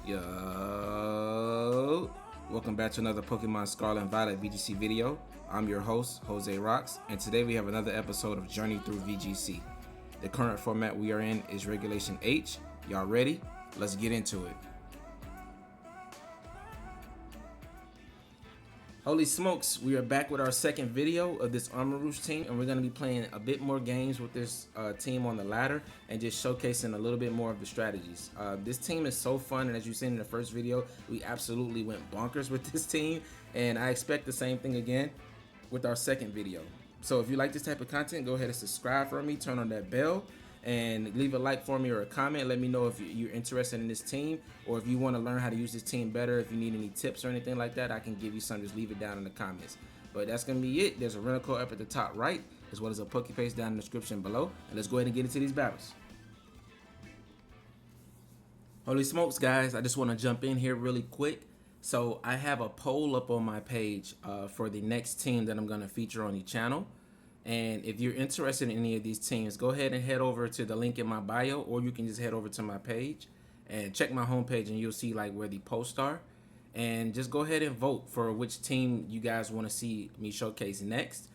Yo, welcome back to another Pokemon Scarlet and Violet VGC video. I'm your host, Jose Rocks, and today we have another episode of Journey Through VGC. The current format we are in is Regulation H. Y'all ready? Let's get into it. Holy smokes, we are back with our second video of this Armarouge team, and we're going to be playing a bit more games with this team on the ladder and just showcasing a little bit more of the strategies. This team is so fun, and as you've seen in the first video, we absolutely went bonkers with this team, and I expect the same thing again with our second video. So if you like this type of content, go ahead and subscribe for me, turn on that bell, and leave a like for me or a comment. Let me know if you're interested in this team, or if you want to learn how to use this team better. If you need any tips or anything like that, I can give you some. Just leave it down in the comments. But that's going to be it. There's a rental code up at the top right, as well as a Pokepaste down in the description below. And let's go ahead and get into these battles. Holy smokes, guys. I just want to jump in here really quick. So I have a poll up on my page for the next team that I'm going to feature on the channel. And if you're interested in any of these teams, go ahead and head over to the link in my bio, or you can just head over to my page and check my homepage, and you'll see like where the posts are. And just go ahead and vote for which team you guys want to see me showcase next.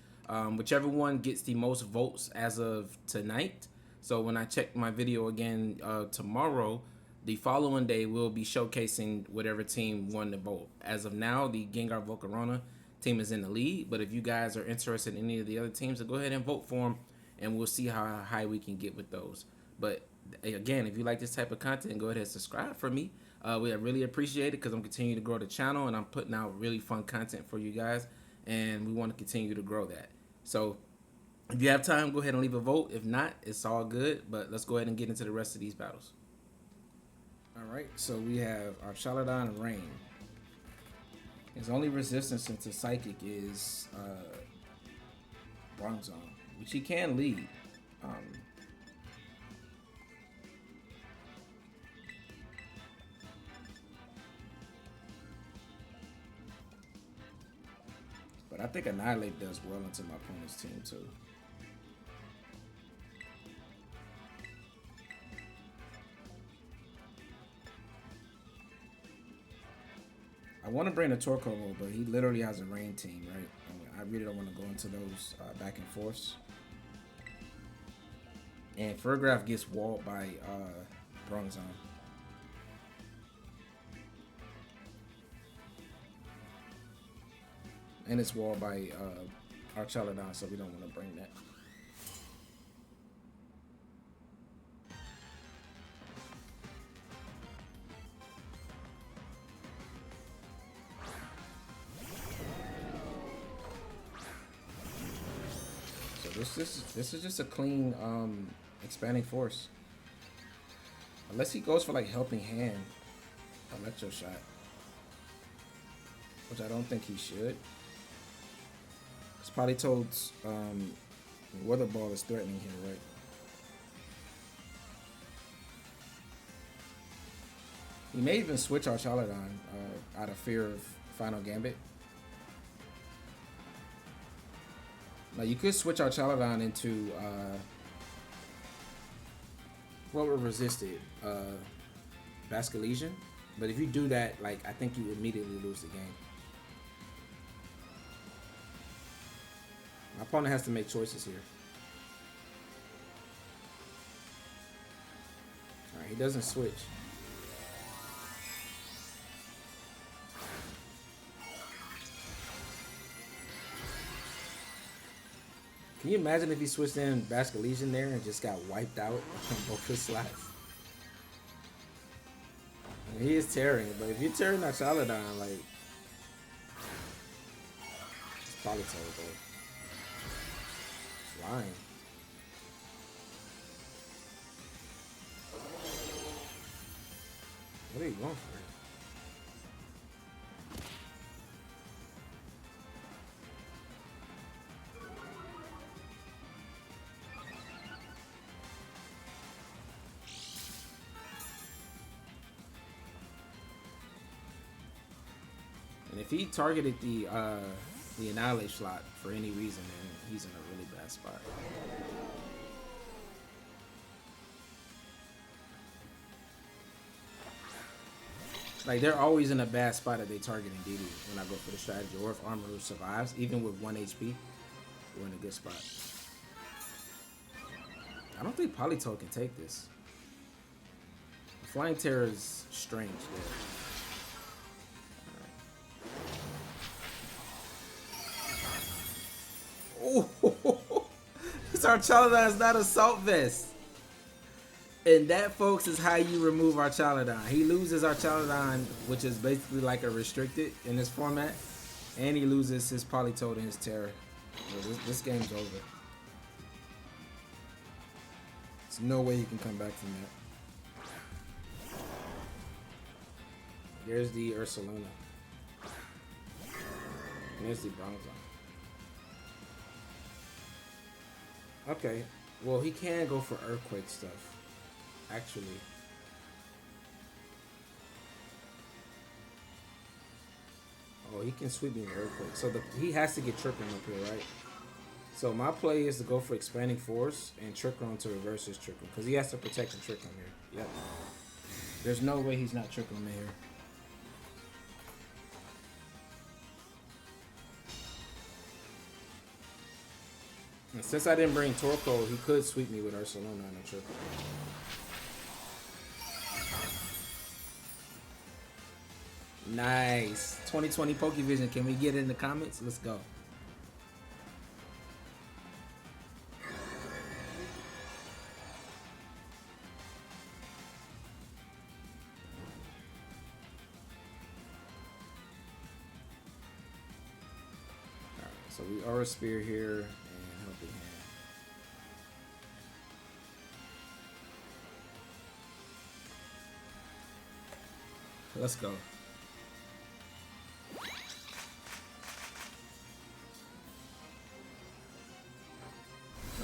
Whichever one gets the most votes as of tonight. So when I check my video again tomorrow, the following day we'll be showcasing whatever team won the vote. As of now, the Gengar Volcarona team is in the lead, but if you guys are interested in any of the other teams, so go ahead and vote for them, and we'll see how high we can get with those. But again, if you like this type of content, go ahead and subscribe for me. We really appreciate it, because I'm continuing to grow the channel, and I'm putting out really fun content for you guys, and we want to continue to grow that. So if you have time, go ahead and leave a vote. If not, it's all good, but let's go ahead and get into the rest of these battles. Alright, so we have our Charlatan Rain. His only resistance into Psychic is Bronzong, which he can lead. But I think Annihilape does well into my opponent's team too. I want to bring a Torkoal, but he literally has a rain team, right? I really don't want to go into those back and forths. And Farigiraf gets walled by Bronzong. And it's walled by our Charlatan, so we don't want to bring that. This is just a clean expanding force. Unless he goes for like helping hand, electro shot, which I don't think he should. It's probably told Weather Ball is threatening here, right? He may even switch our Charlatan out of fear of Final Gambit. Now you could switch our Charlatan into what would resist it, Basculesian. But if you do that, like, I think you immediately lose the game. My opponent has to make choices here. All right, he doesn't switch. Can you imagine if he switched in Basculesian there and just got wiped out on both his slots? I mean, he is tearing, but if you're tearing that Charlatan, like, it's probably terrible. Flying. What are you going for? And if he targeted the Annihilape slot for any reason, then he's in a really bad spot. Like, they're always in a bad spot if they target Indeedee when I go for the strategy. Or if Armarouge survives, even with 1 HP, we're in a good spot. I don't think Politoed can take this. Flying Tera is strange there. Oh, this Archaludon is not Assault Vest. And that, folks, is how you remove Archaludon. He loses Archaludon, which is basically like a restricted in this format. And he loses his Politoed and his Tera. So this game's over. There's no way you can come back from that. There's the Ursaluna. And there's the Bronzong. Okay, well, he can go for Earthquake stuff, actually. Oh, he can sweep me with Earthquake. So he has to get Trick Room up here, right? So my play is to go for Expanding Force and Trick Room to reverse his Trick Room, because he has to protect the Trick Room here. Yep. There's no way he's not Trick Room in here. And since I didn't bring Torkoal, he could sweep me with Ursaluna and a Trick Room. Nice. 2020 Pokevision. Can we get it in the comments? Let's go. Alright, so we Aura Spear here and Helping Hand. Let's go.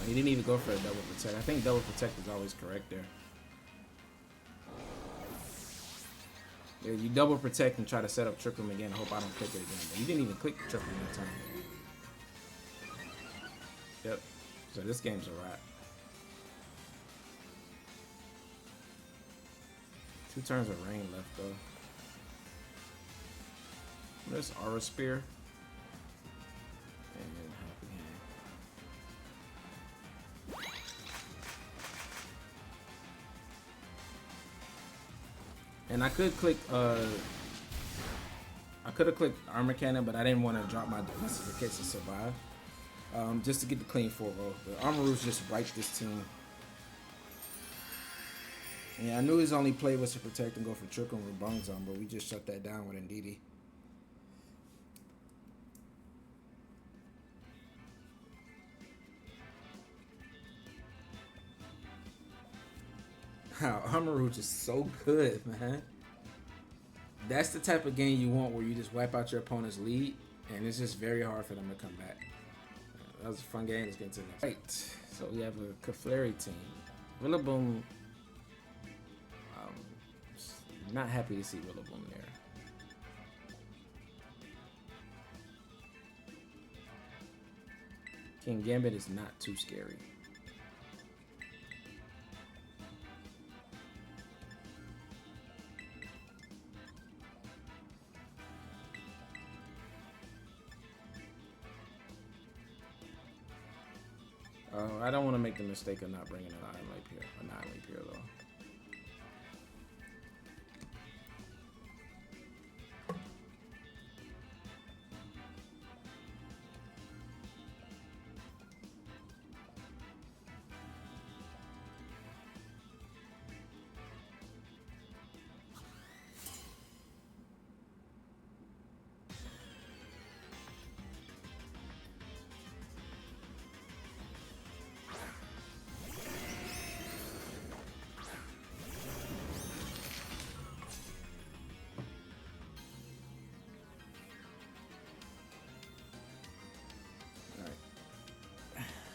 He didn't even go for a double protect. I think double protect is always correct there. Yeah, you double protect and try to set up Trick Room again. I hope I don't click it again. But you didn't even click Trick Room that time. Yep. So this game's a wrap. 2 turns of rain left though. There's Aura Spear. And Helping Hand. And I could click, I could have clicked Armor Cannon, but I didn't want to drop my defenses in case it survived. Just to get the clean 4-0. But Armarouge just wiped this team. Yeah, I knew his only play was to protect and go for Trick Room with Bronzong, but we just shut that down with Indeedee. Wow, Armarouge is so good, man. That's the type of game you want where you just wipe out your opponent's lead, and it's just very hard for them to come back. That was a fun game. Let's get to the next. Right, so we have a Clefairy team. Rillaboom, not happy to see Rillaboom there. King Gambit is not too scary. I don't want to make the mistake of not bringing an Annihilape here. A Annihilape here, though.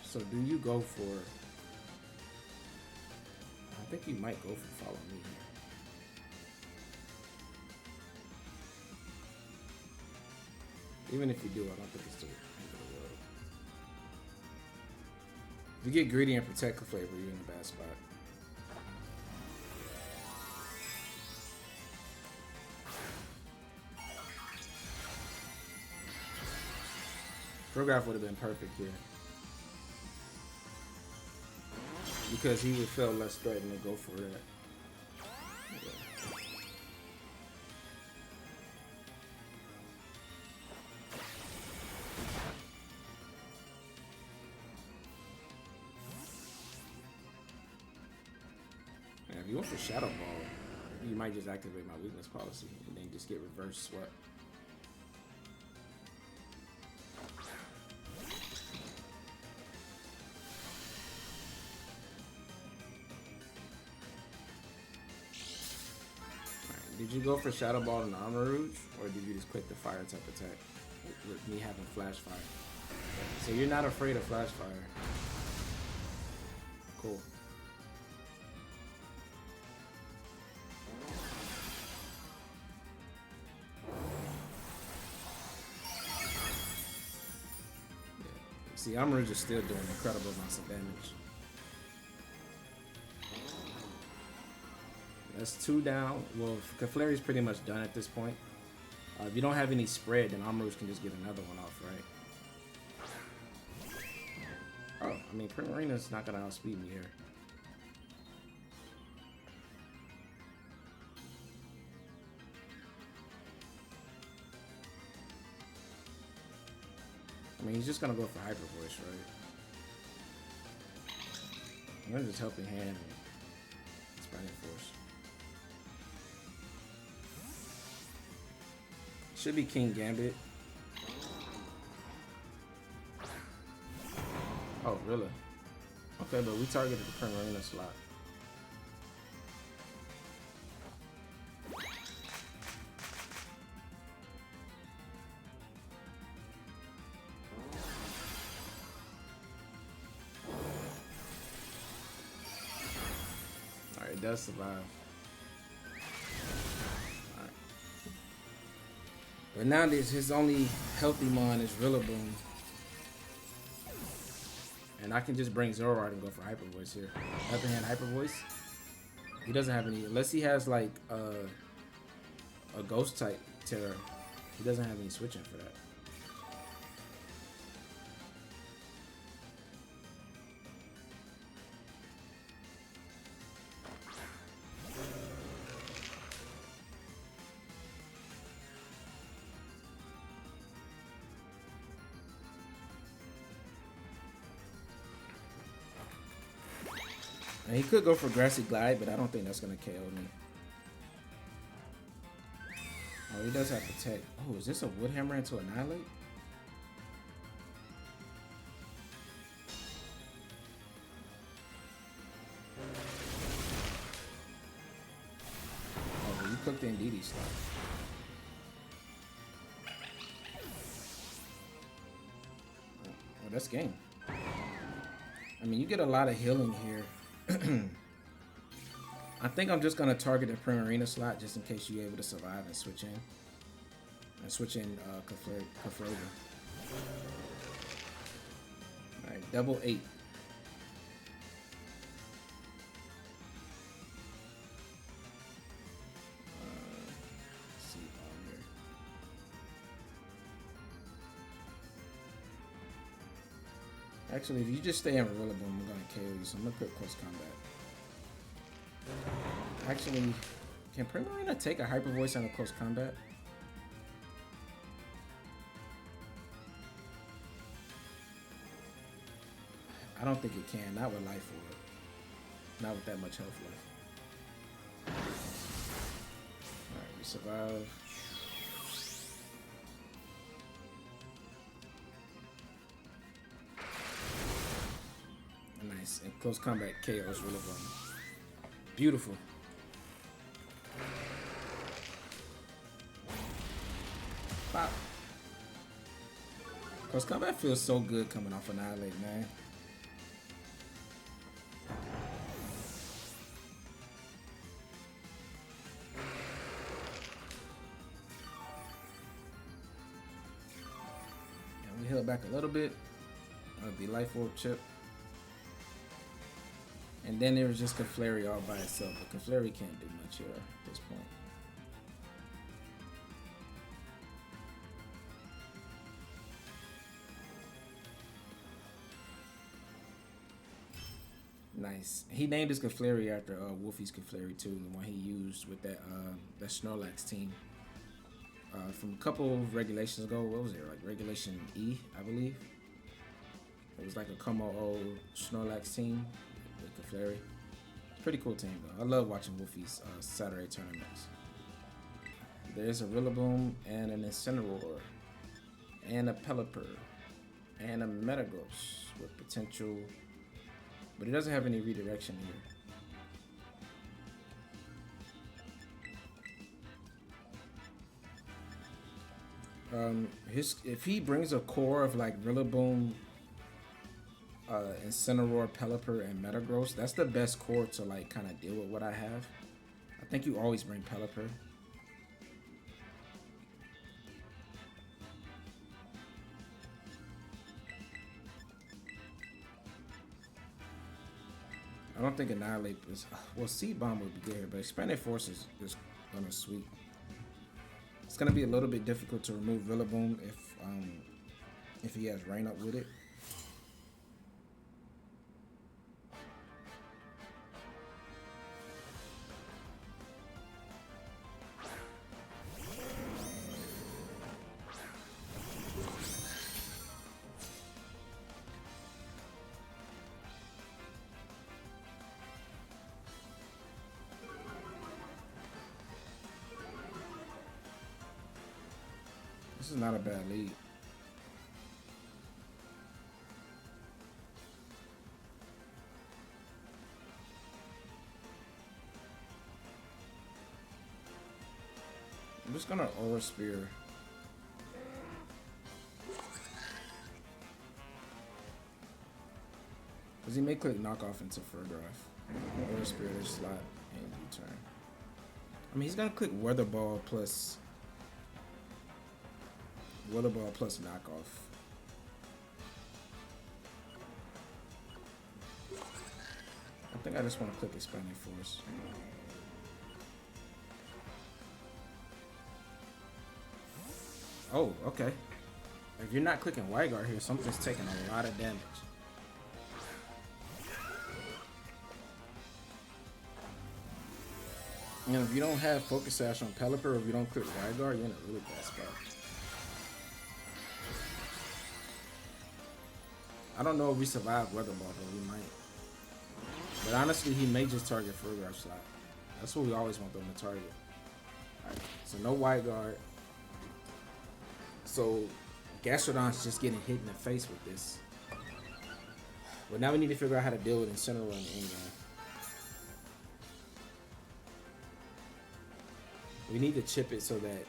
So do you go for... I think you might go for Follow Me here. Even if you do, I don't think it's the end of the world. If you get greedy and protect the flavor, you're in a bad spot. Farigiraf would have been perfect here. Because he would feel less threatened to go for that. Yeah, if you go for Shadow Ball, you might just activate my weakness policy and then just get reverse swept. Did you go for Shadow Ball and Armarouge, or did you just quit the fire type attack with me having Flash Fire? So you're not afraid of Flash Fire. Cool. Yeah. See, Armarouge is still doing incredible amounts of damage. That's 2 down. Well, Clefairy's pretty much done at this point. If you don't have any spread, then Armarouge can just get another one off, right? Oh, I mean, Primarina's not gonna outspeed me here. I mean, he's just gonna go for Hyper Voice, right? I'm gonna just Helping Hand and Spreading Force. Should be King Gambit. Oh, really? Okay, but we targeted the Primarina slot. Alright, it does survive. But now his only healthy mon is Rillaboom. And I can just bring Zoroark and go for Hyper Voice here. Other hand Hyper Voice. He doesn't have any, unless he has like a ghost type Tera. He doesn't have any switching for that. And he could go for Grassy Glide, but I don't think that's going to KO me. Oh, he does have Protect. Oh, is this a Wood Hammer into Annihilate? Oh, well, you cooked the Indeedee slot. Oh, that's game. I mean, you get a lot of healing here. I think I'm just gonna target the Primarina slot just in case you're able to survive and switch in. And switch in Clefable. Alright, double 8. Let's see here. Actually, if you just stay in Rillaboom, I'm gonna KO you, so I'm gonna put Close Combat. Actually, can Primarina take a Hyper Voice on a Close Combat? I don't think it can, not with Life Orb. Not with that much health left. Alright, we survive. Nice, and Close Combat KOs Rillaboom. Beautiful. Pop. Close Combat feels so good coming off Annihilate, man. And we heal back a little bit. That'll be Life Orb Chip. And then there was just Clefairy all by itself, but Clefairy can't do much here at this point. Nice. He named his Clefairy after Wolfie's Clefairy too, the one he used with that Snorlax team. From a couple of regulations ago, what was it, like Regulation E, I believe? It was like a Como Snorlax team with Clefairy. Pretty cool team though. I love watching Wolfie's Saturday tournaments. There's a Rillaboom and an Incineroar and a Pelipper and a Metagross with potential, but it doesn't have any redirection here. If he brings a core of like Rillaboom, Incineroar, Pelipper, and Metagross, that's the best core to like kind of deal with what I have. I think you always bring Pelipper. I don't think Annihilape is... Well, Seed Bomb would be good here, but Expanded Force is going to sweep. It's going to be a little bit difficult to remove Rillaboom if he has Rain Up with it. This is not a bad lead. I'm just gonna Aura Spear. Because he may click knockoff into Farigiraf. Aura Spear this slot and U-turn. I mean, he's gonna click Weather Ball plus knockoff. I think I just want to click Expanding Force. Oh, okay. If you're not clicking Wyguard here, something's taking a lot of damage. And if you don't have Focus Sash on Pelipper, or if you don't click Wyguard, you're in a really bad spot. I don't know if we survive Weather Ball, but we might. But honestly, he may just target Farigiraf slot. That's what we always want them to target. Alright, so no Wyguard. So Gastrodon's just getting hit in the face with this. But now we need to figure out how to deal with Incineroar in the end game. We need to chip it so that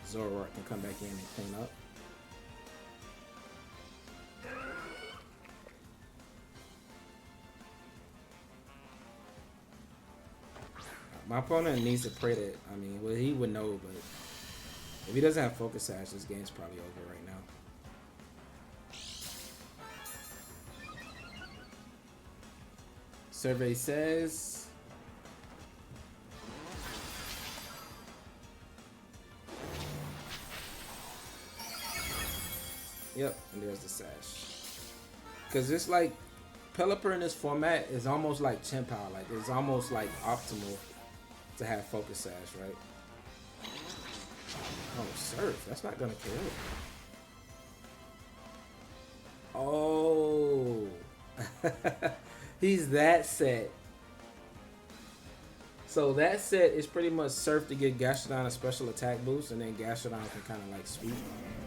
Zoroark can come back in and clean up. My opponent needs to pray that, I mean, well, he would know, but if he doesn't have Focus Sash, this game's probably over right now. Survey says... Yep, and there's the Sash. Because it's like, Pelipper in this format is almost like Chien-Pao. Like, it's almost like optimal to have Focus Sash, right? Oh, Surf. That's not gonna kill. Oh. He's that set. So that set is pretty much Surf to give Gastrodon a special attack boost, and then Gastrodon can kind of like sweep.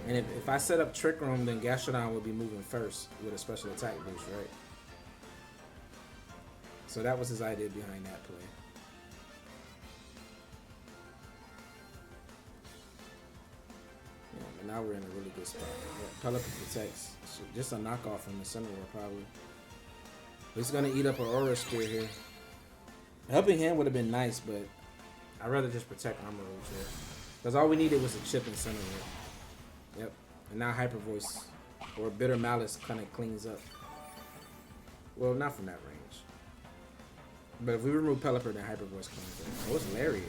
And if I set up Trick Room, then Gastrodon will be moving first with a special attack boost, right? So that was his idea behind that play. Yeah, but now we're in a really good spot. Yeah, Pelipper protects. Just a knockoff from the Incineroar, probably. He's going to eat up an Aura Spear here. Helping Hand would have been nice, but I'd rather just protect Armarouge here. Because all we needed was a chip Incineroar. Yep. And now Hyper Voice or Bitter Malice kind of cleans up. Well, not from that range. But if we remove Pelipper, then Hyper Voice cleans up. Oh, it's Lariat.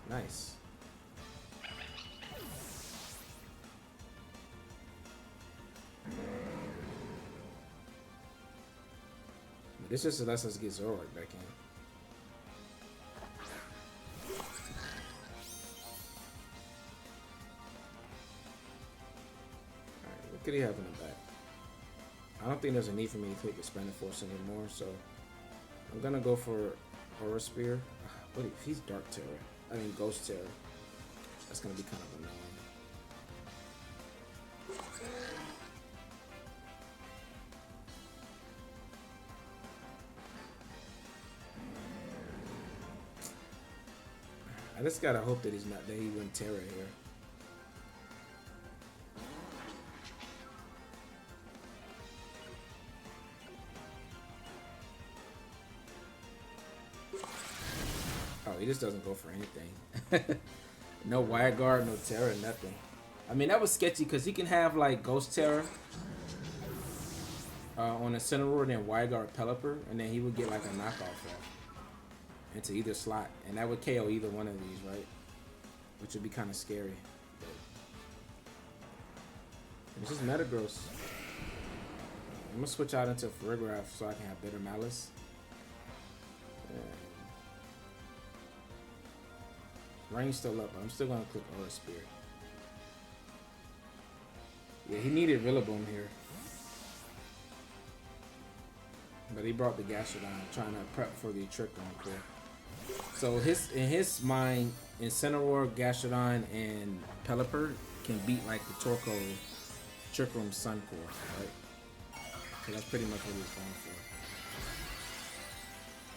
Nice. This just lets us get Zoroark back in. Alright, what could he have in the back? I don't think there's a need for me to click Expanded Force anymore, so I'm gonna go for Aura Spear. What if he's Dark Tera? I mean Ghost Tera. That's gonna be kind of annoying. I just gotta hope that he's not that he went Tera here. Oh, he just doesn't go for anything. No Wire Guard, no Tera, nothing. I mean, that was sketchy because he can have like Ghost Tera on a Incineroar and then Wire Guard Pelipper, and then he would get like a knockoff off into either slot, and that would KO either one of these, right? Which would be kind of scary. This is Metagross. I'm gonna switch out into Farigiraf so I can have better Malice. Range still up, but I'm still gonna click Aura Spear. Yeah, he needed Rillaboom here, but he brought the Gastrodon, trying to prep for the Trick on Core. So in his mind, Incineroar, Gastrodon, and Pelipper can beat like the Torkoal Trick Room Sun Core, right? So that's pretty much what he was going for.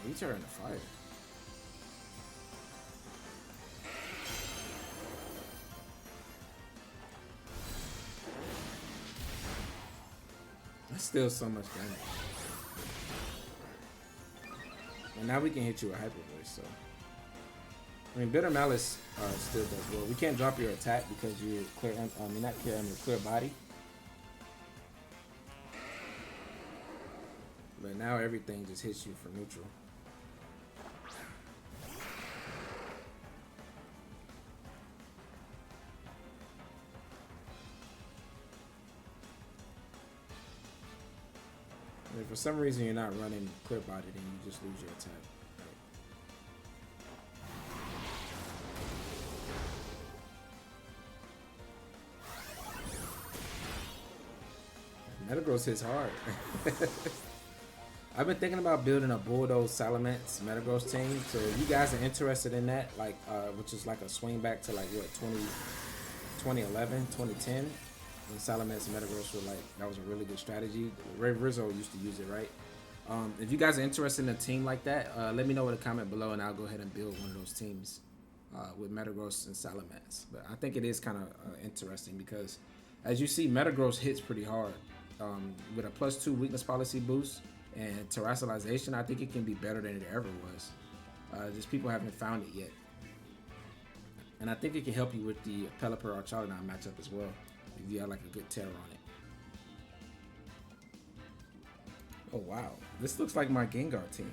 He's turning to fire. That's still so much damage. And now we can hit you with Hyper Voice, so. I mean, Bitter Malice still does well. We can't drop your attack because you're clear, not clear, clear body. But now everything just hits you for neutral. And if for some reason you're not running clear body, then you just lose your attack. Metagross hits hard. I've been thinking about building a Bulldoze Salamence Metagross team. So if you guys are interested in that, like which is like a swing back to like what 2011, 2010, when Salamence and Metagross were like, that was a really good strategy. Ray Rizzo used to use it, right? If you guys are interested in a team like that, let me know in the comment below, and I'll go ahead and build one of those teams with Metagross and Salamence. But I think it is kind of interesting because, as you see, Metagross hits pretty hard. With a +2 weakness policy boost and terrestrialization, I think it can be better than it ever was. Just people haven't found it yet. And I think it can help you with the Pelipper or Charmander matchup as well, if you have like a good Tera on it. Oh wow, this looks like my Gengar team.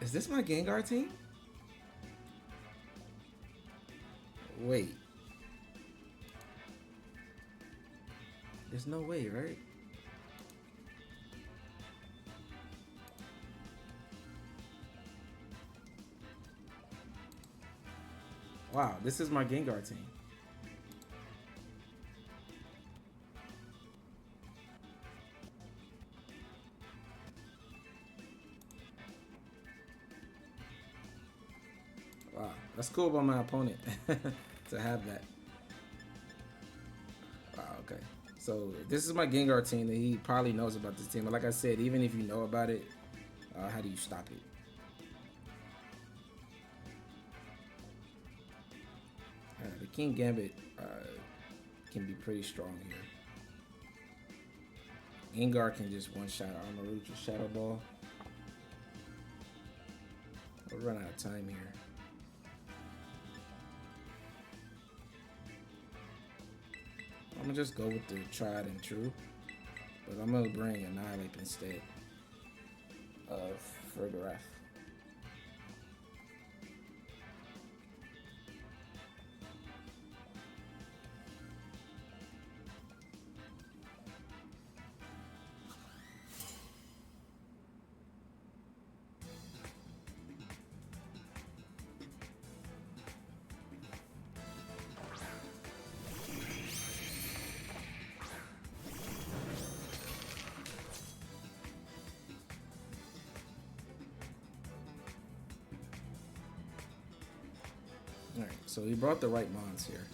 Is this my Gengar team? Wait. There's no way, right? Wow, this is my Gengar team. Wow, that's cool about my opponent to have that. Wow, okay. So this is my Gengar team that he probably knows about this team. But like I said, even if you know about it, how do you stop it? The King Gambit can be pretty strong here. Gengar can just one-shot Armarouge with Shadow Ball. We'll run out of time here. I'm gonna just go with the tried and true, but I'm gonna bring Annihilape instead of Farigiraf. Alright, so he brought the right mons here.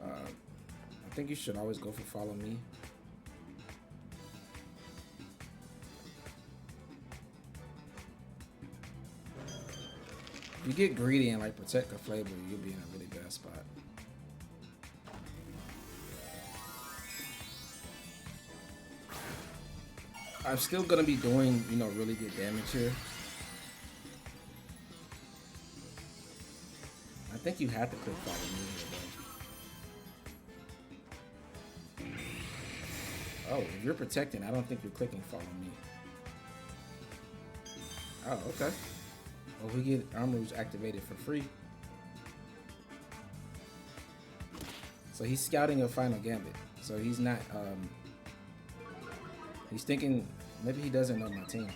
I think you should always go for follow me. If you get greedy and like protect Clefable, you'll be in a really bad spot. I'm still gonna be doing, you know, really good damage here. I think you have to click follow me here, though. Oh, if you're protecting, I don't think you're clicking follow me. Oh, okay. Well, we get Armarouge activated for free. So he's scouting a final gambit. So he's not, he's thinking, maybe he doesn't know my team.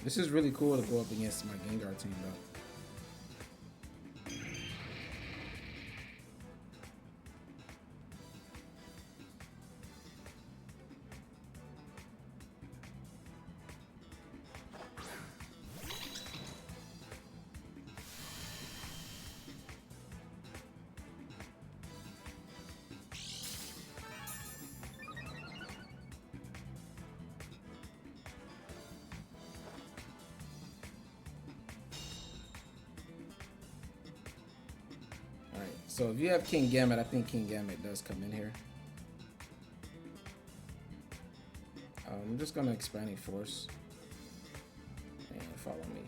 This is really cool to go up against my Gengar team, though. So if you have King Gambit, I think King Gambit does come in here. I'm just gonna Expanding Force and follow me.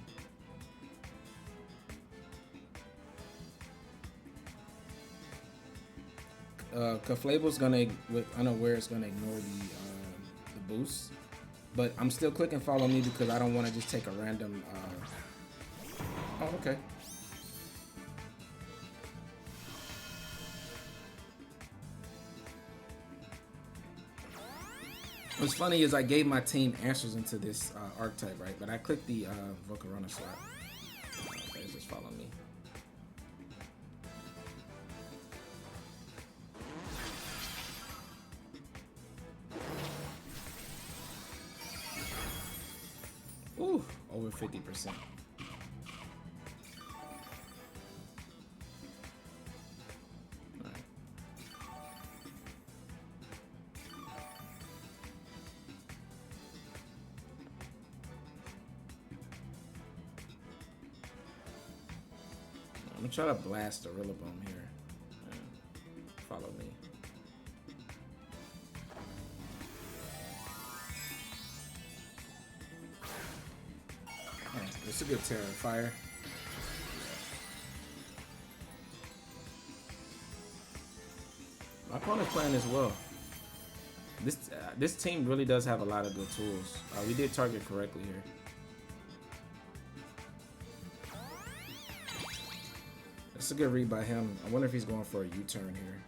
Clefable's gonna, with unaware, is gonna ignore the boost, but I'm still clicking follow me because I don't want to just take a random. Oh, okay. What's funny is I gave my team answers into this archetype, right? But I clicked the Volcarona slot. Okay, just follow me. Ooh, over 50%. I'm gonna try to blast a Rillaboom here. Follow me. It's a good Tera fire. My opponent's playing as well. This team really does have a lot of good tools. We did target correctly here. That's a good read by him. I wonder if he's going for a U-turn here.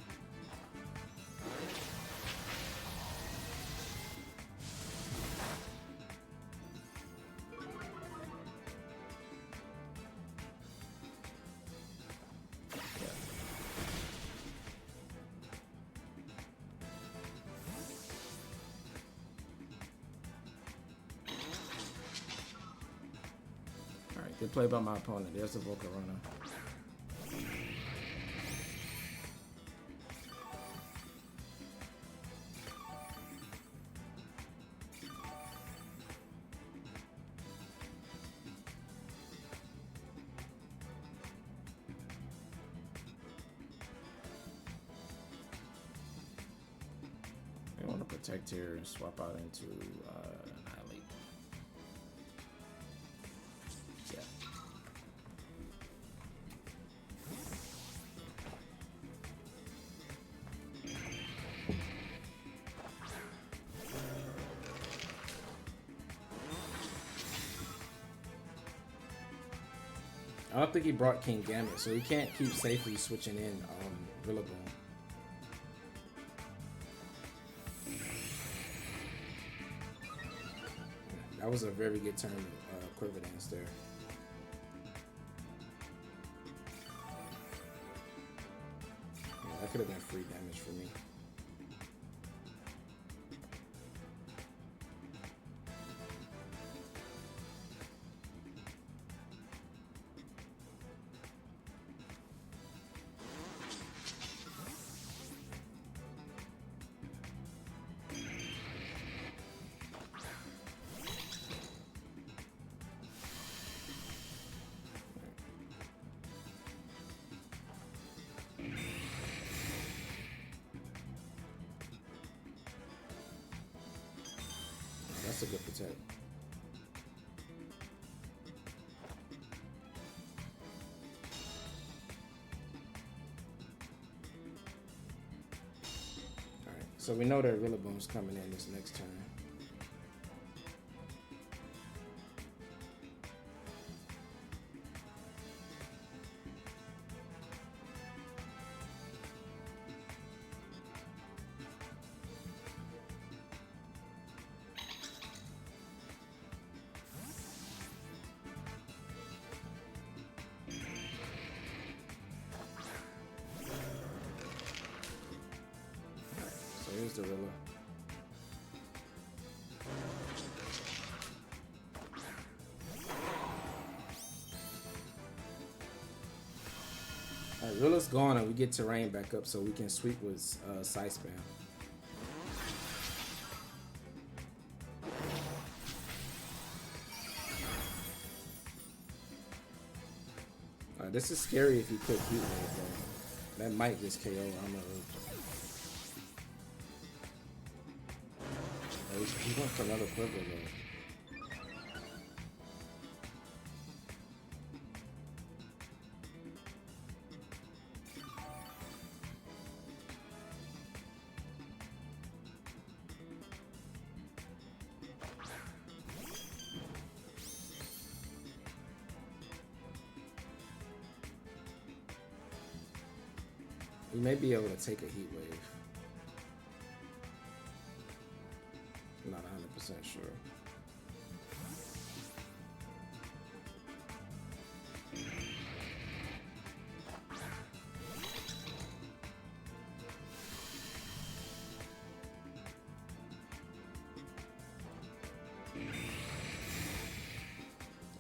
Alright, good play by my opponent. There's the Volcarona. I want to protect here and swap out into Annihilate. Yeah. I don't think he brought King Gambit, so he can't keep safely switching in Rillaboom. That was a very good turn, Quiver Dance there. Yeah, that could have been free damage for me. that's a good protect. Alright, so we know that Rillaboom's coming in this next turn. Here's the Rilla. Alright, Rilla's gone and we get terrain back up so we can sweep with Side Spam. This is scary if you click Heat Wave though. That might just KO Armarouge. He went for another Quiver though. We may be able to take a Heat Wave. I'm not 100% sure.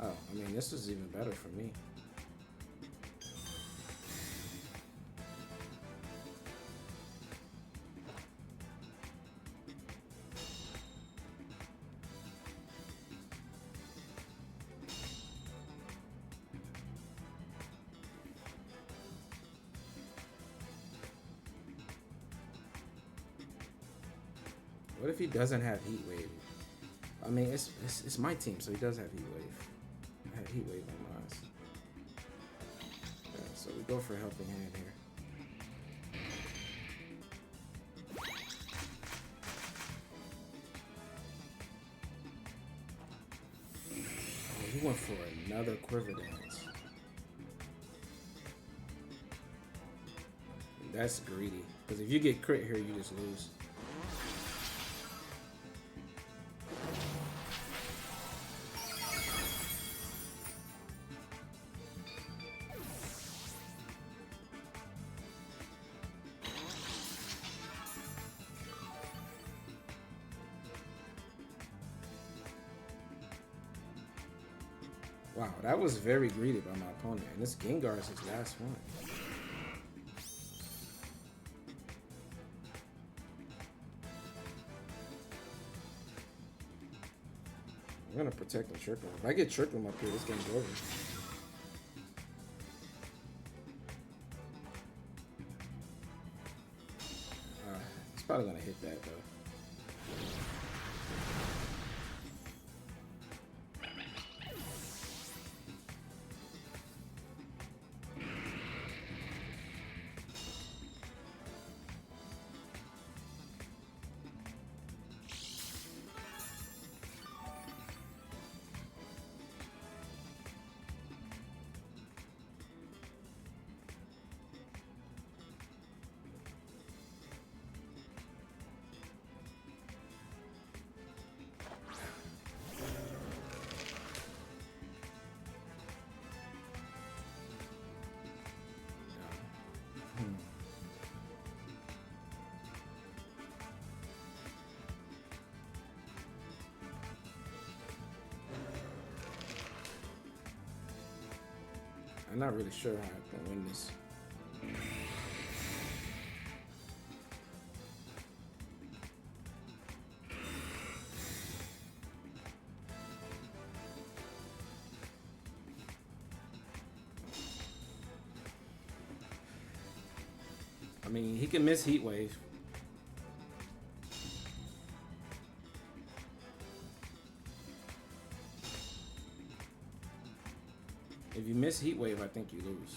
Oh, I mean, this is even better for me. What if he doesn't have Heat Wave? I mean, it's my team, so he does have Heat Wave. I have Heat Wave on mine. Yeah, so we go for Helping Hand here. Oh, he went for another Quiver Dance. That's greedy, because if you get crit here, you just lose. Wow, that was very greedy by my opponent, and this Gengar is his last one. I'm gonna protect and trick him. If I get trick him up here, this game's over. He's probably gonna hit that though. I'm not really sure how I can win this. I mean, he can miss Heat Wave. If you miss Heat Wave, I think you lose.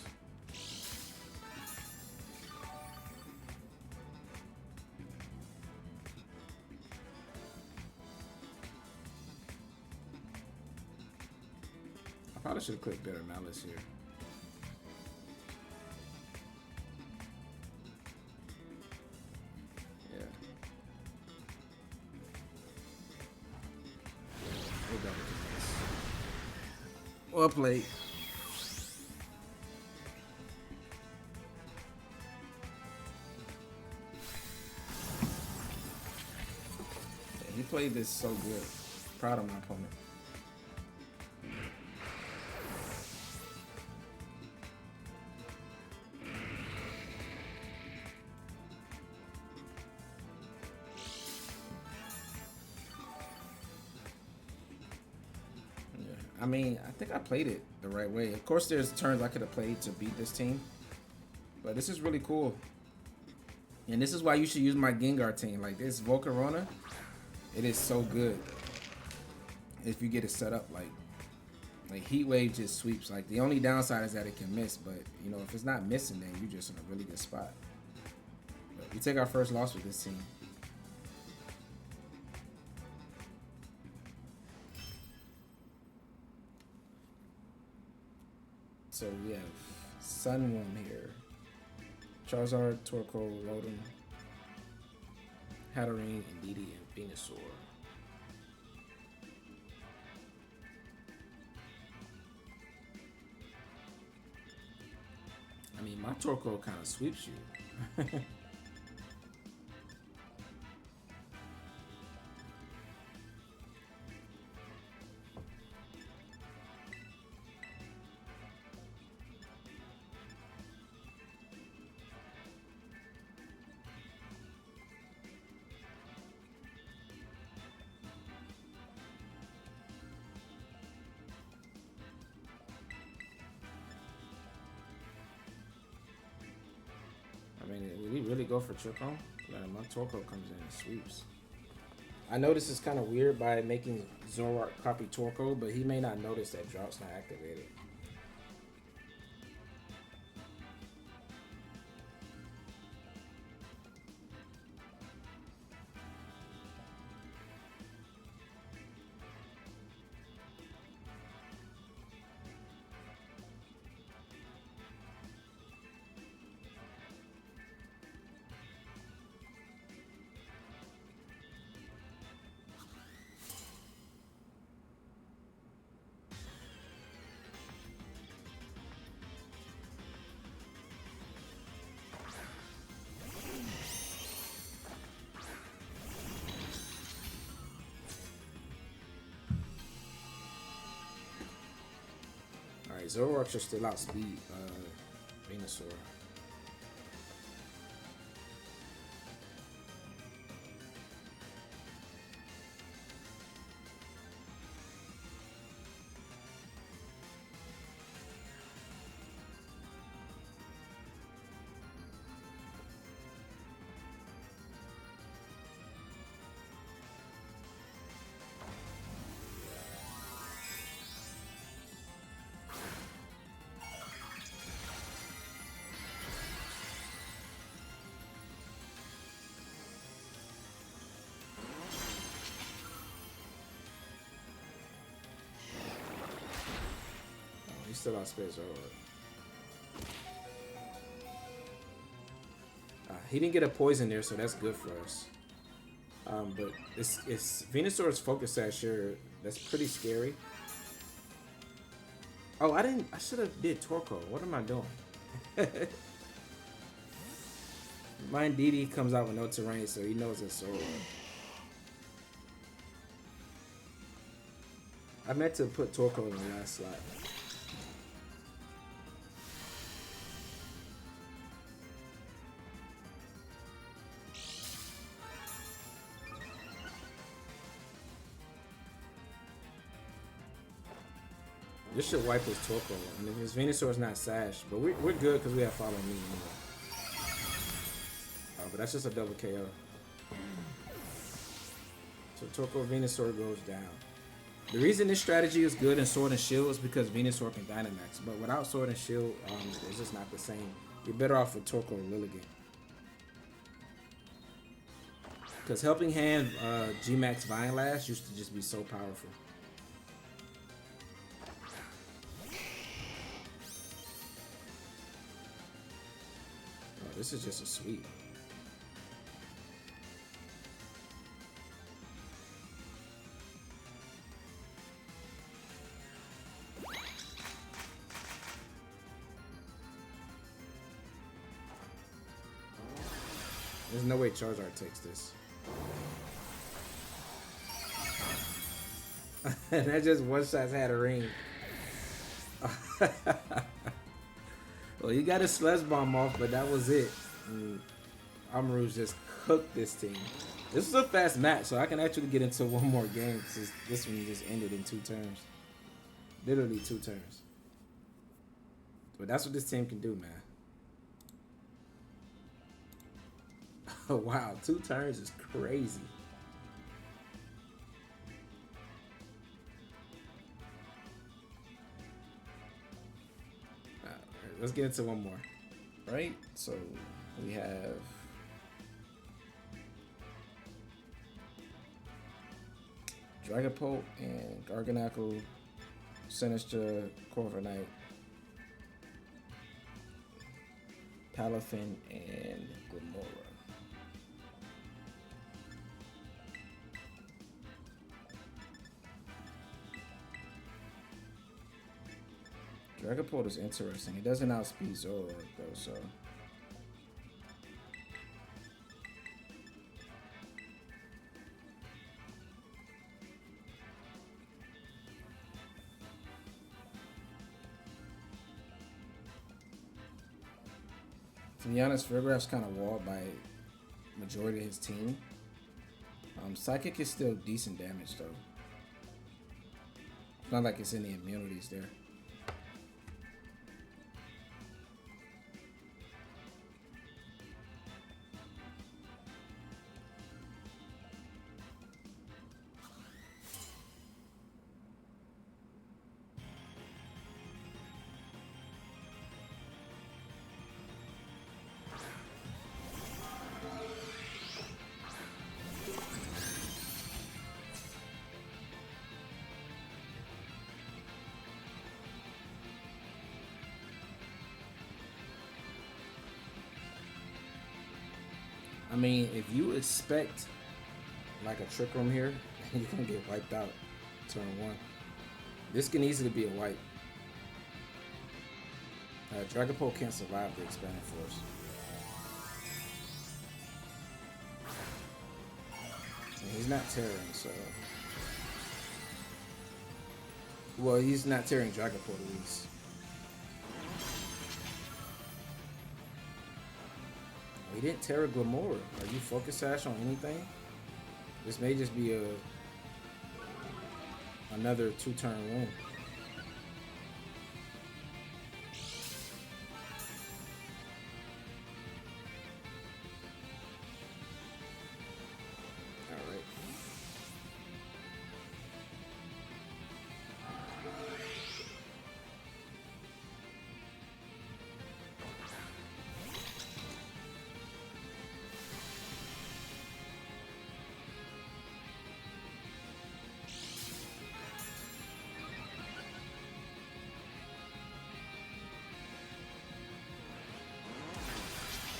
I probably should have clicked Better Malice here. Yeah. Well played. He played this so good. Proud of my opponent. I mean, I think I played it the right way. Of course, there's turns I could have played to beat this team. But this is really cool. And this is why you should use my Gengar team. Like this Volcarona, it is so good. If you get it set up like Heat Wave just sweeps. Like the only downside is that it can miss. But, you know, if it's not missing, then you're just in a really good spot. But we take our first loss with this team. So we have Sun One here. Charizard, Torkoal, Rotom, Hatterene, Indeedee, and Venusaur. I mean, my Torkoal kind of sweeps you. I mean, would he really go for trick home? Like, my Torkoal comes in and sweeps. I know this is kind of weird by making Zoroark copy Torkoal, but he may not notice that Drought's not activated. Alright, Zoroark should still outspeed Venusaur. He's still outspeeds Zoroark. He didn't get a poison there, so that's good for us. But it's Venusaur's Focus Sash here. That's pretty scary. Oh, I should have did Torkoal. What am I doing? My Indeedee comes out with no terrain, so he knows it's Zoroark. I meant to put Torkoal in the last slot. This should wipe his Torkoal, and if his Venusaur's not Sash, but we're good because we have Follow Me anyway. But that's just a double KO. So Torkoal Venusaur goes down. The reason this strategy is good in Sword and Shield is because Venusaur can Dynamax, but without Sword and Shield, it's just not the same. You're better off with Torkoal or Lilligant. Because Helping Hand G-Max Vine Lash used to just be so powerful. Oh, this is just a sweep. There's no way Charizard takes this. And that just one shot's had a ring. Well, you got his Sludge Bomb off, but that was it. Armarouge just cooked this team. This is a fast match, so I can actually get into one more game. This one just ended in 2 turns. Literally 2 turns. But that's what this team can do, man. Oh, wow. 2 turns is crazy. All right, let's get into one more. Right? So we have Dragapult and Garganacl, Sinister, Corviknight, Palafin, and Glimora. Dragapult is interesting. He doesn't outspeed Zoroark though, so. To be honest, Farigiraf's kind of walled by majority of his team. Psychic is still decent damage though. It's not like it's any immunities there. I mean, if you expect like a Trick Room here, you're gonna get wiped out turn 1. This can easily be a wipe. Dragapult can't survive the Expanded Force. And he's not tearing, so. Well, he's not tearing Dragapult at least. He didn't tear a Glimora. Are you Focus Sash on anything? This may just be another 2-turn win. Alright.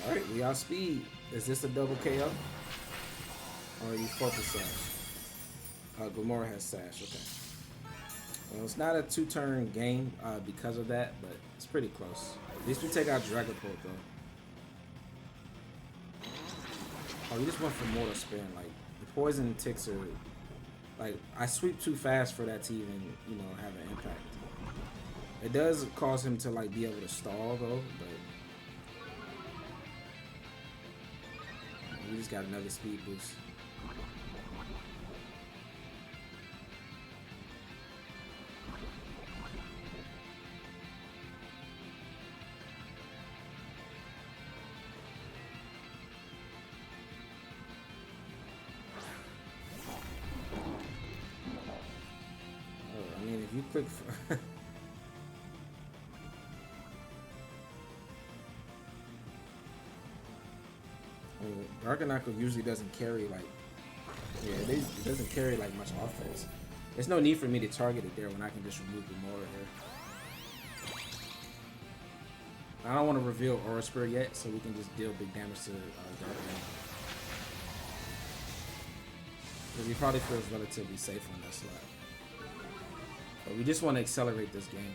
Alright, we outspeed. Is this a double KO? Or are you Focus Sash? Glimora has Sash, okay. Well, it's not a 2-turn game because of that, but it's pretty close. At least we take out Dragapult, though. Oh, we just went for Mortal Spin. Like, the poison ticks are... Like, I sweep too fast for that to even, you know, have an impact. It does cause him to, like, be able to stall, though, but... We just got another speed boost. quick. I mean, Garganacl usually doesn't carry like, yeah, it doesn't carry like much offense. There's no need for me to target it there when I can just remove the Mora here. I don't want to reveal Aura Sphere yet, so we can just deal big damage to Garganacl. Because he probably feels relatively safe on that slot. But we just want to accelerate this game.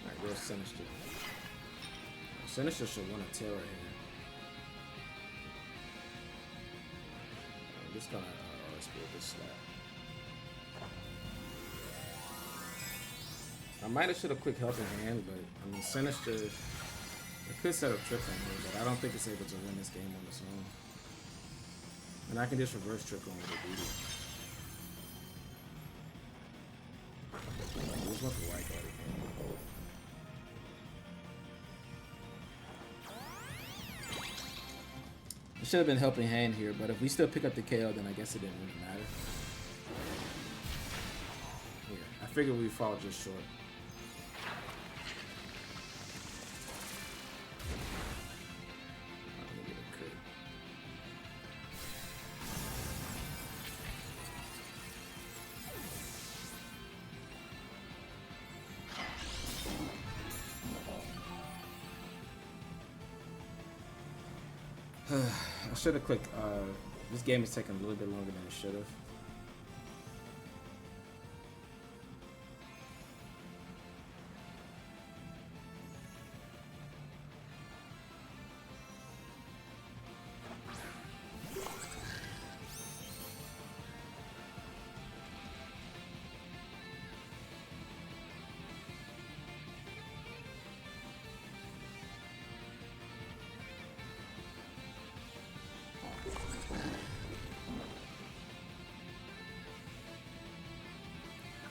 Alright, where's Sinister? Sinister should want a Tera here. I'm just gonna spirit this slap. I might have should have quick helping hand, but I mean Sinister, it could set up tricks on here, but I don't think it's able to win this game on its own. And I can just reverse trick on with Indeedee. Just want the white card again. It should have been helping hand here, but if we still pick up the KO, then I guess it didn't really matter. Yeah, I figured we'd fall just short. Let me get a crit. I should have clicked. This game is taking a little bit longer than it should have.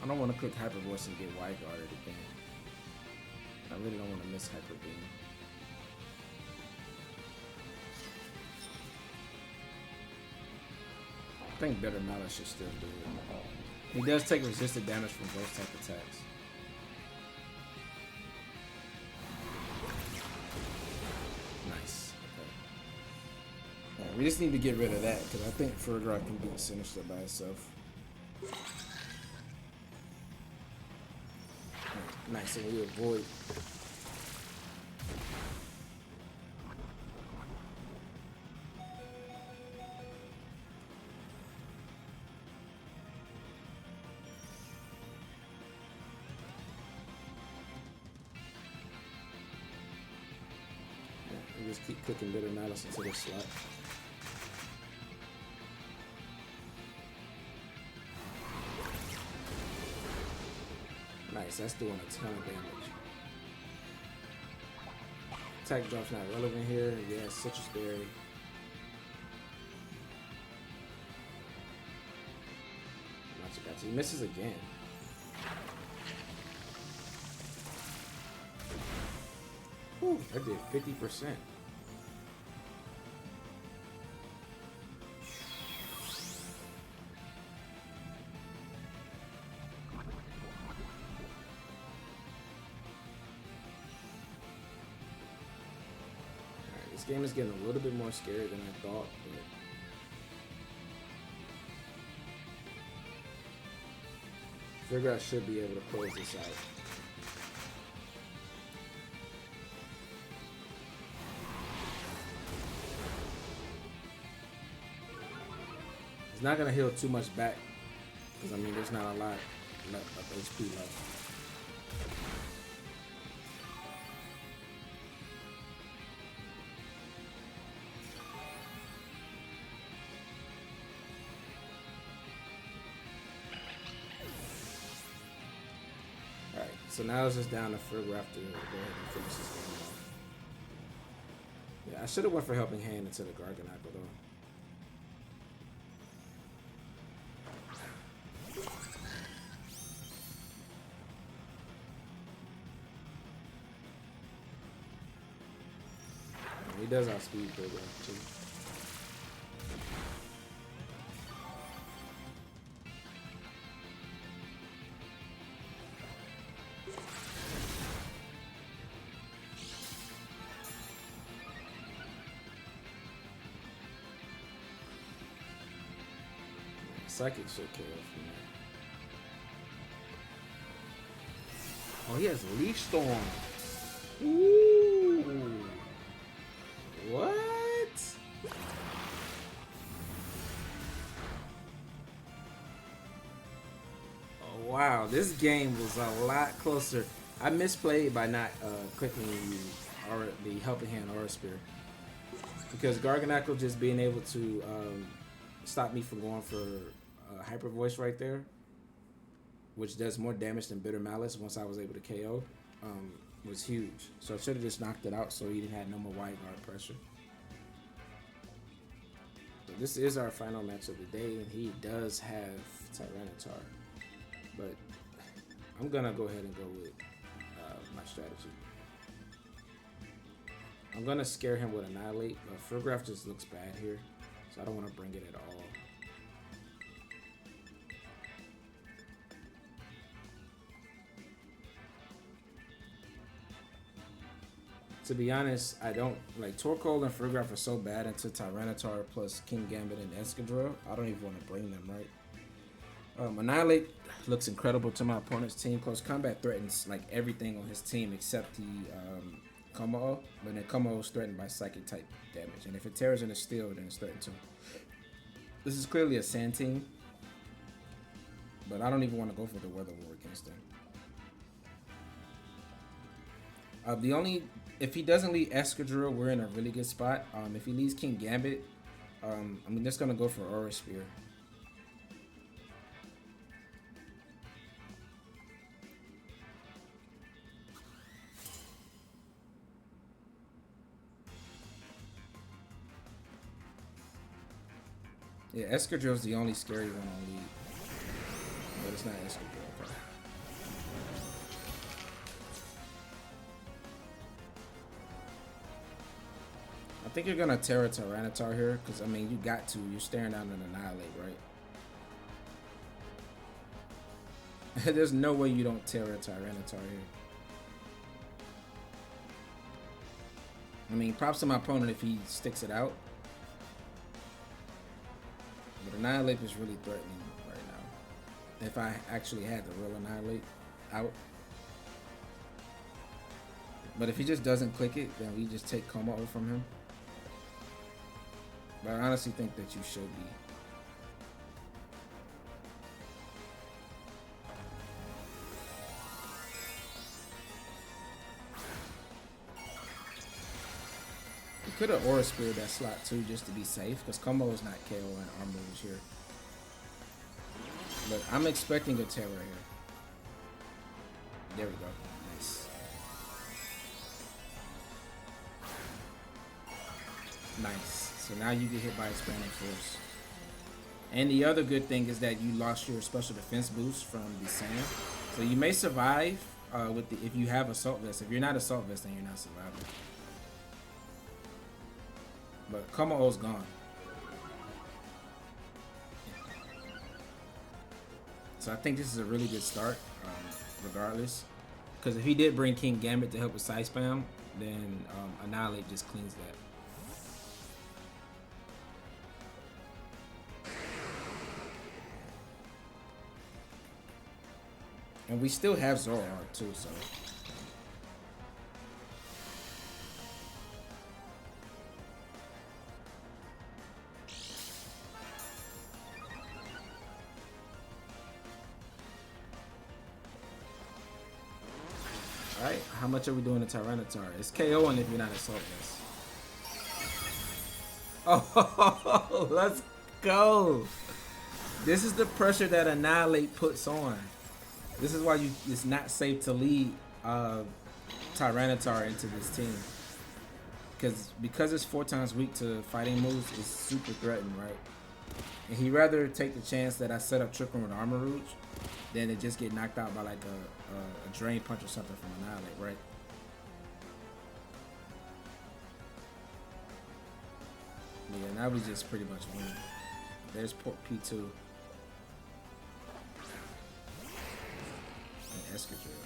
I don't want to click Hyper Voice and get wide guarded again. I really don't want to miss Hyper Beam. I think Better Malice should still do it. He does take resisted damage from both type attacks. Nice. Okay. Right, we just need to get rid of that because I think Farigiraf can beat Sinister by itself. Nice, so we avoid. Yeah, we just keep clicking Bitter Malice into this slot. Nice, that's doing a ton of damage. Attack drop's not relevant here. Yeah, Citrus Berry. Gotcha. He misses again. Whew, that did 50%. This game is getting a little bit more scary than I thought, but I figure I should be able to close this out. It's not going to heal too much back, because I mean there's not a lot of HP left. So now it's just down to Farigiraf to go ahead and finish this game off. Yeah, I should have went for helping hand into the Garganacl though. He does outspeed Farigiraf too. Psychic should kill from there. Oh, he has Leaf Storm. Ooh. What? Oh, wow. This game was a lot closer. I misplayed by not clicking the Helping Hand Aura Spear. Because Garganacl just being able to stop me from going for Hyper Voice right there, which does more damage than Bitter Malice once I was able to KO, was huge. So I should have just knocked it out so he didn't have no more wide guard pressure. So this is our final match of the day, and he does have Tyranitar. But I'm going to go ahead and go with my strategy. I'm going to scare him with Annihilate, but Farigiraf just looks bad here, so I don't want to bring it at all. To be honest, I don't like Torkoal and Farigiraf are so bad into Tyranitar plus King Gambit and Escadrille. I don't even want to bring them, right? Annihilate looks incredible to my opponent's team. Close combat threatens like everything on his team except the Como, but then Como is threatened by psychic type damage, and if it tears in a steel, then it's threatened too. This is clearly a sand team, but I don't even want to go for the Weather War against them. If he doesn't lead Escadrille, we're in a really good spot. If he leads King Gambit, I'm just gonna go for Aura Spear. Yeah, Escadrille's the only scary one on lead, but it's not Escadrille. Okay. I think you're gonna Tera Tyranitar here, because I mean you got to. You're staring down an Annihilate, right? There's no way you don't Tera Tyranitar here. I mean, props to my opponent if he sticks it out. But Annihilate is really threatening right now. If I actually had the real Annihilate out. But if he just doesn't click it, then we just take Como from him. But I honestly think that you should be. You could have Aura Speared that slot too, just to be safe, because Como is not KO and Armarouge here. But I'm expecting a Tera here. There we go. Nice. Nice. So now you get hit by Expanding Force. And the other good thing is that you lost your special defense boost from the sand. So you may survive if you have Assault Vest. If you're not Assault Vest, then you're not surviving. But Como-O's gone. So I think this is a really good start, regardless. Because if he did bring King Gambit to help with side spam, then Annihilate just cleans that. And we still have Zoroark too, so. Alright, how much are we doing to Tyranitar? It's KOing if you're not Assault Vest. Oh, let's go! This is the pressure that Annihilate puts on. This is why it's not safe to lead Tyranitar into this team. Because it's 4 times weak to fighting moves, it's super threatened, right? And he'd rather take the chance that I set up Trick Room with Armarouge than to just get knocked out by like a Drain Punch or something from Annihilate, right? now we just pretty much win. There's P2. And Escadrille.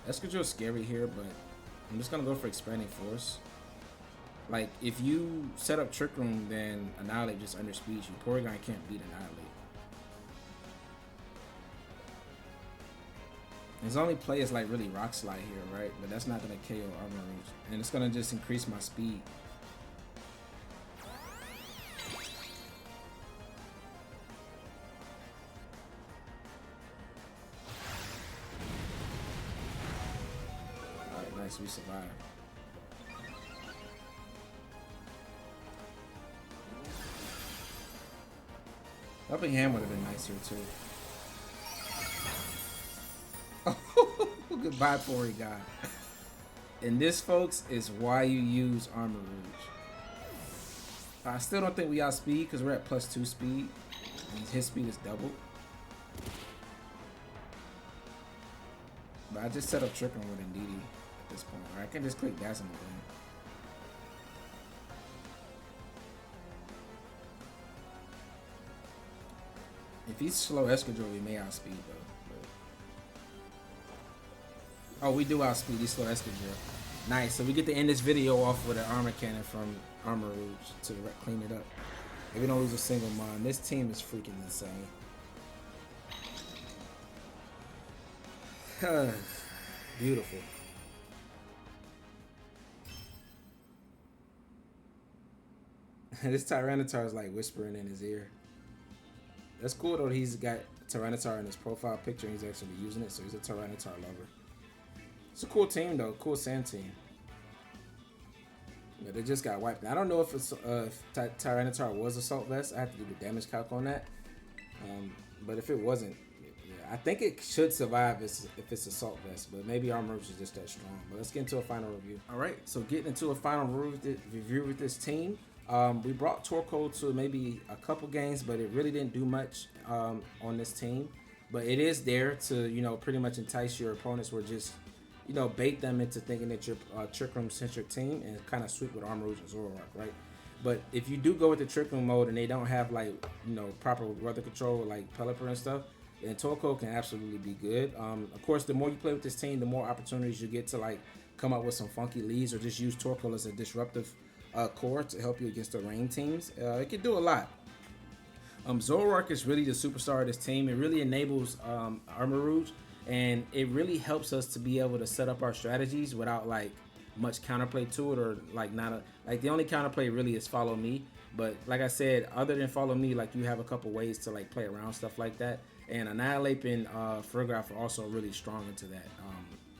Escadrille's scary here, but I'm just gonna go for Expanding Force. Like, if you set up Trick Room, then Annihilape just underspeeds you. Porygon can't beat Annihilape. His only play is like really Rock Slide here, right? But that's not gonna KO Armarouge, and it's gonna just increase my speed. Alright, nice, we survived. Helping Hand would have been nice here too. Goodbye, Farigiraf. And this, folks, is why you use Armarouge. I still don't think we outspeed because we're at +2 speed. And his speed is doubled. But I just set up Trick Room with Indeedee at this point. Or I can just click Dazzle again. If he's slow Escadrille, we may outspeed though. Oh, we do outspeed. He's slow Escadrille. Nice. So we get to end this video off with an Armor Cannon from Armarouge to clean it up. If we don't lose a single mon, this team is freaking insane. Beautiful. This Tyranitar is like whispering in his ear. That's cool though. He's got Tyranitar in his profile picture and he's actually using it, so he's a Tyranitar lover. It's a cool team though, cool sand team. Yeah, they just got wiped. Now, I don't know if it's Tyranitar was Assault Vest. I have to do the damage calc on that. But if it wasn't, yeah, I think it should survive if it's Assault Vest. But maybe Armarouge is just that strong. But let's get into a final review. All right, so getting into a final review with this team. We brought Torkoal to maybe a couple games, but it really didn't do much on this team. But it is there to, you know, pretty much entice your opponents, or just, you know, bait them into thinking that you're a Trick Room centric team and kind of sweep with Armarouge and Zoroark, right? But if you do go with the Trick Room mode and they don't have, like, you know, proper weather control like Pelipper and stuff, then Torkoal can absolutely be good. Of course, the more you play with this team, the more opportunities you get to, like, come up with some funky leads or just use Torkoal as a disruptive core to help you against the rain teams. It can do a lot. Zoroark is really the superstar of this team. It really enables Armarouge, and it really helps us to be able to set up our strategies without like much counterplay to it, or like like the only counterplay really is follow me. But like I said, other than follow me, like you have a couple ways to like play around stuff like that. And Annihilape and Farigiraf are also really strong into that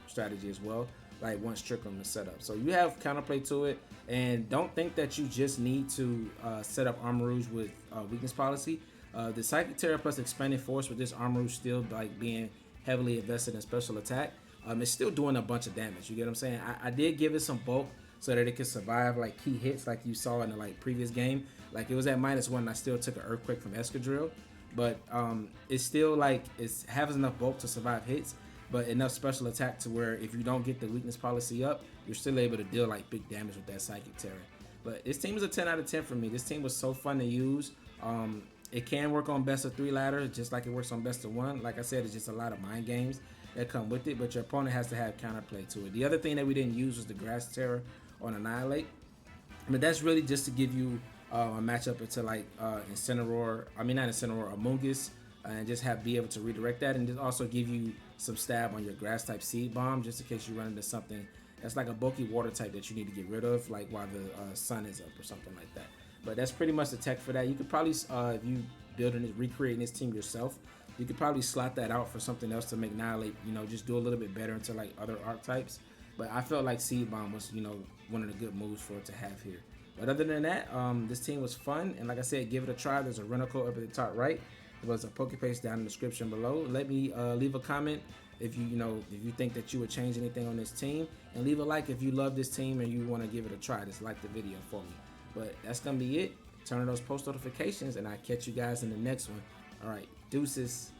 strategy as well. Like once Trick Room is set up, so you have counterplay to it, and don't think that you just need to set up Armarouge with weakness policy. The Psychic Tera plus Expanding Force with this Armarouge still like being heavily invested in special attack, it's still doing a bunch of damage. You get what I'm saying? I did give it some bulk so that it could survive like key hits, like you saw in the like previous game. Like it was at -1, and I still took an Earthquake from Escadrille, but it's still like it has enough bulk to survive hits, but enough special attack to where if you don't get the weakness policy up, you're still able to deal like big damage with that Psychic Tera. But this team is a 10 out of 10 for me. This team was so fun to use. It can work on best of 3 ladder, just like it works on best of 1. Like I said, it's just a lot of mind games that come with it, but your opponent has to have counterplay to it. The other thing that we didn't use was the Grass Terror on Annihilate. But that's really just to give you a matchup into like Incineroar, I mean not Incineroar, Amoonguss, and just be able to redirect that, and just also give you some stab on your grass type Seed Bomb, just in case you run into something that's like a bulky water type that you need to get rid of, like while the sun is up or something like that. But that's pretty much the tech for that. You could probably, if you recreating this team yourself, you could probably slot that out for something else to make Annihilate, you know, just do a little bit better into like other archetypes. But I felt like Seed Bomb was, you know, one of the good moves for it to have here. But other than that, this team was fun, and like I said, give it a try. There's a rental code up at the top right. There was a Pokepaste down in the description below. Let me leave a comment if you think that you would change anything on this team, and leave a like if you love this team and you want to give it a try. Just like the video for me. But that's gonna be it. Turn on those post notifications, and I'll catch you guys in the next one. All right, deuces.